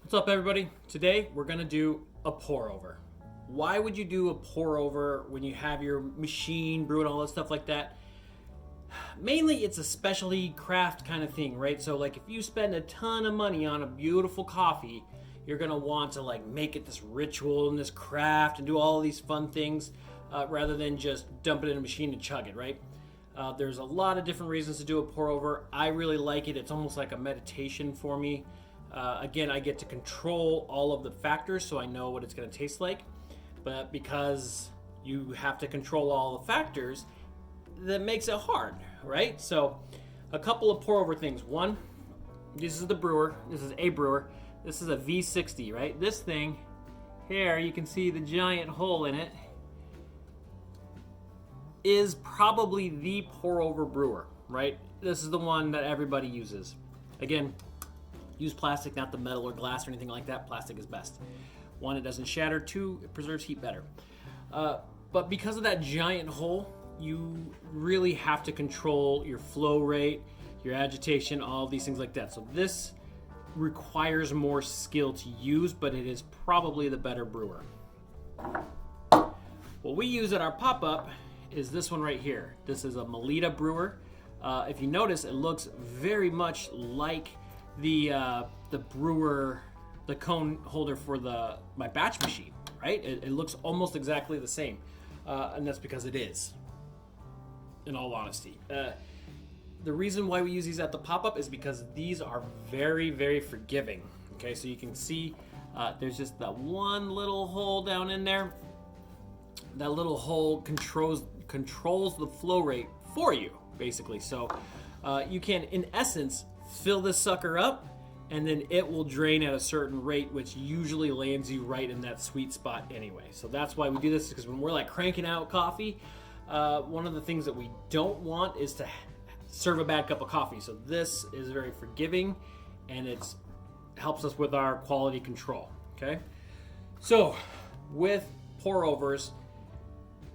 What's up, everybody? Today we're gonna do a pour over. Why would you do a pour over when you have your machine brewing all that stuff like that? Mainly it's a specialty craft kind of thing, right? So like if you spend a ton of money on a beautiful coffee, you're gonna want to like make it this ritual and this craft and do all these fun things rather than just dump it in a machine and chug it, right? There's a lot of different reasons to do a pour over. I really like it. It's almost like a meditation for me. Again, I get to control all of the factors, so I know what it's going to taste like. But because you have to control all the factors, that makes it hard, right? So a couple of pour over things. One, this is the brewer. This is a brewer. This is a V60, right? This thing here, you can see the giant hole in it, is probably the pour over brewer, right? This is the one that everybody uses. Again, use plastic, not the metal or glass or anything like that. Plastic is best. One, it doesn't shatter. Two, it preserves heat better. But because of that giant hole, you really have to control your flow rate, your agitation, all these things like that. So this requires more skill to use, but it is probably the better brewer. What we use at our pop-up is this one right here. This is a Melitta brewer. If you notice, it looks very much like the brewer, the cone holder for my batch machine, right? It looks almost exactly the same, and that's because it is, in all honesty. The reason why we use these at the pop-up is because these are very, very forgiving. Okay, so you can see there's just that one little hole down in there. That little hole controls the flow rate for you, basically. So you can, in essence, fill this sucker up, and then it will drain at a certain rate, which usually lands you right in that sweet spot anyway. So that's why we do this, because when we're like cranking out coffee, one of the things that we don't want is to serve a bad cup of coffee. So this is very forgiving, and it helps us with our quality control. Okay, so with pour overs,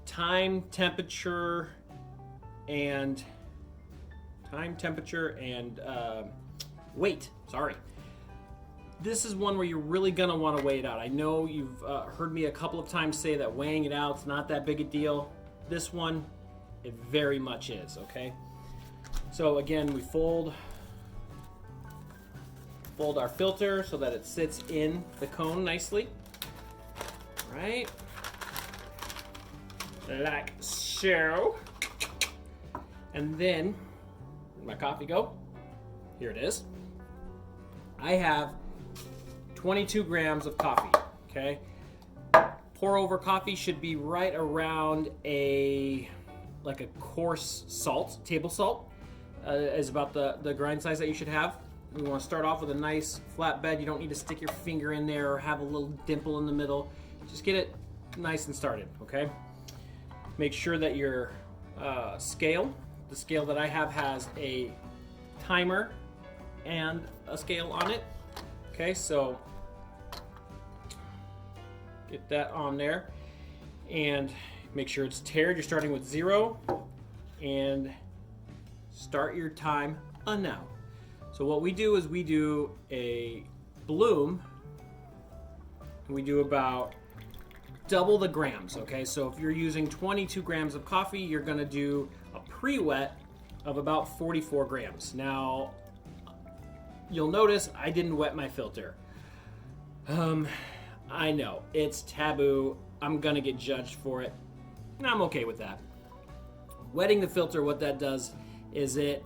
time, temperature, and weight. Sorry. This is one where you're really gonna want to weigh it out. I know you've heard me a couple of times say that weighing it out is not that big a deal. This one, it very much is. Okay. So again, we fold our filter so that it sits in the cone nicely. Right. Like so. And then, where'd my coffee go? Here it is. I have 22 grams of coffee, okay? Pour over coffee should be right around a coarse salt, table salt, is about the grind size that you should have. We want to start off with a nice flat bed. You don't need to stick your finger in there or have a little dimple in the middle. Just get it nice and started, okay? Make sure that your scale, the scale that I have, has a timer and a scale on it. Okay, so get that on there and make sure it's tiered. You're starting with 0 and start your time on now. So what we do is we do a bloom, and we do about double the grams. Okay, so if you're using 22 grams of coffee, you're gonna do a pre-wet of about 44 grams. Now, you'll notice I didn't wet my filter. I know, it's taboo. I'm gonna get judged for it, and I'm okay with that. Wetting the filter, what that does is it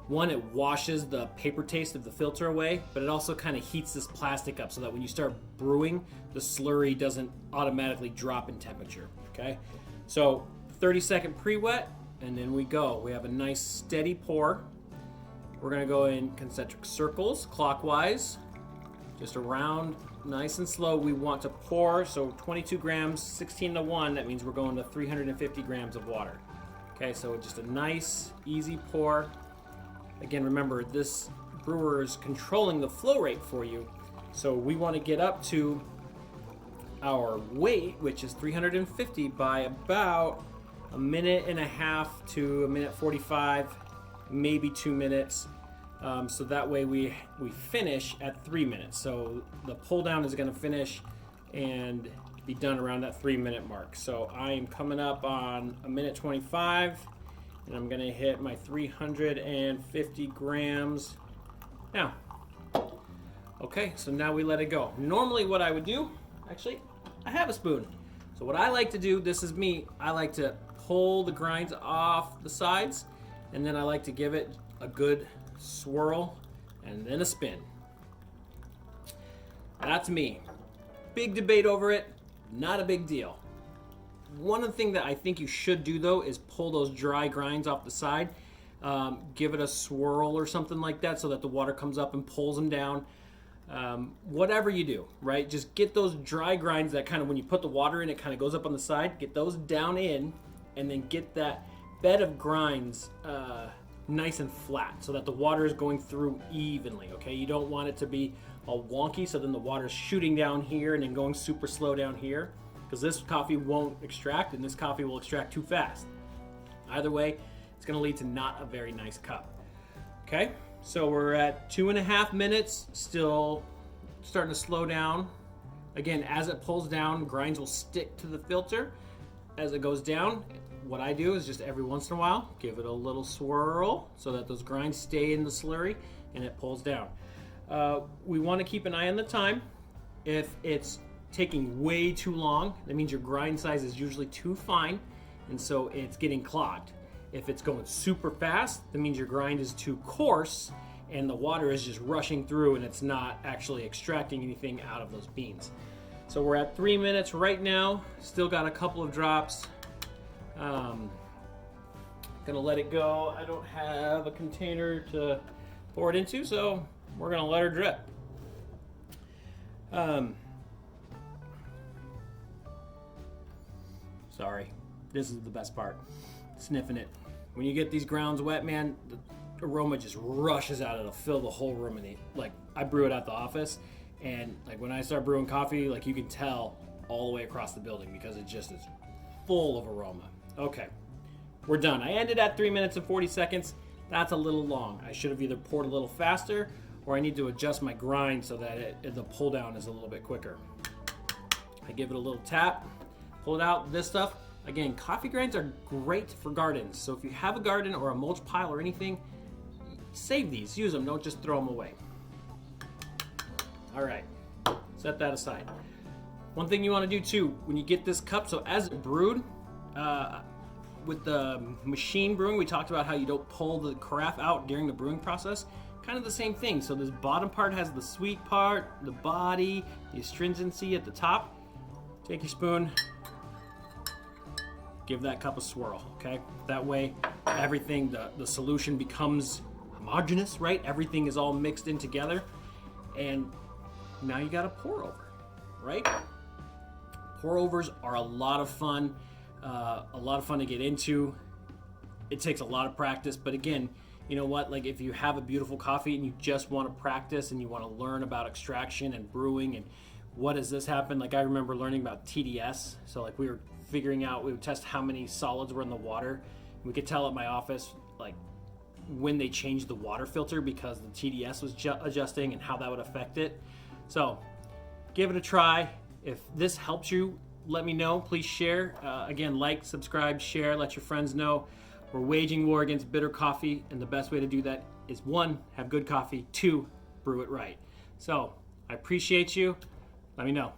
washes the paper taste of the filter away, but it also kind of heats this plastic up so that when you start brewing, the slurry doesn't automatically drop in temperature, okay? So 30-second pre-wet, and then we go. We have a nice steady pour. We're gonna go in concentric circles, clockwise, just around, nice and slow. We want to pour, so 22 grams, 16 to 1, that means we're going to 350 grams of water. Okay, so just a nice, easy pour. Again, remember, this brewer is controlling the flow rate for you, so we want to get up to our weight, which is 350, by about a minute and a half to a minute 45, maybe 2 minutes. So that way we finish at 3 minutes. So the pull down is going to finish and be done around that 3 minute mark. So I am coming up on 1:25, and I'm going to hit my 350 grams now. Okay, so now we let it go. Normally what I would do, actually, I have a spoon. So what I like to do, this is me, I like to pull the grinds off the sides, and then I like to give it a good swirl and then a spin. That's me. Big debate over it, not a big deal. One of the things that I think you should do though is pull those dry grinds off the side. Give it a swirl or something like that so that the water comes up and pulls them down. Whatever you do, right? Just get those dry grinds that kind of, when you put the water in, it kind of goes up on the side. Get those down in, and then get that bed of grinds nice and flat so that the water is going through evenly, okay? You don't want it to be all wonky, so then the water is shooting down here and then going super slow down here, because this coffee won't extract and this coffee will extract too fast. Either way, it's going to lead to not a very nice cup. Okay, so we're at 2.5 minutes, still starting to slow down. Again, as it pulls down, grinds will stick to the filter. As it goes down, what I do is just every once in a while, give it a little swirl so that those grinds stay in the slurry and it pulls down. We want to keep an eye on the time. If it's taking way too long, that means your grind size is usually too fine, and so it's getting clogged. If it's going super fast, that means your grind is too coarse and the water is just rushing through and it's not actually extracting anything out of those beans. So we're at 3 minutes right now. Still got a couple of drops. Gonna let it go. I don't have a container to pour it into, so we're gonna let her drip. Sorry, this is the best part. Sniffing it. When you get these grounds wet, man, the aroma just rushes out. It'll fill the whole room. And like, I brew it at the office, and like when I start brewing coffee, like you can tell all the way across the building because it just is full of aroma. Okay, we're done. I ended at 3 minutes and 40 seconds. That's a little long. I should have either poured a little faster, or I need to adjust my grind so that the pull down is a little bit quicker. I give it a little tap, pull it out. This stuff, again, coffee grinds are great for gardens. So if you have a garden or a mulch pile or anything, save these, use them, don't just throw them away. All right, set that aside. One thing you want to do too, when you get this cup, so as it brewed, with the machine brewing, we talked about how you don't pull the carafe out during the brewing process. Kind of the same thing. So this bottom part has the sweet part, the body, the astringency at the top. Take your spoon, give that cup a swirl, okay? That way everything, the solution becomes homogeneous, right? Everything is all mixed in together. And now you got a pour over, right? Pour overs are a lot of fun. To get into. It takes a lot of practice, but again, you know what, like if you have a beautiful coffee and you just want to practice and you want to learn about extraction and brewing and what does this happen, like I remember learning about TDS. So like we were figuring out, we would test how many solids were in the water. We could tell at my office like when they changed the water filter because the TDS was adjusting and how that would affect it. So give it a try. If this helps you, let me know. Please share. Again, like, subscribe, share, let your friends know. We're waging war against bitter coffee, and the best way to do that is 1, have good coffee, 2, brew it right. So I appreciate you. Let me know.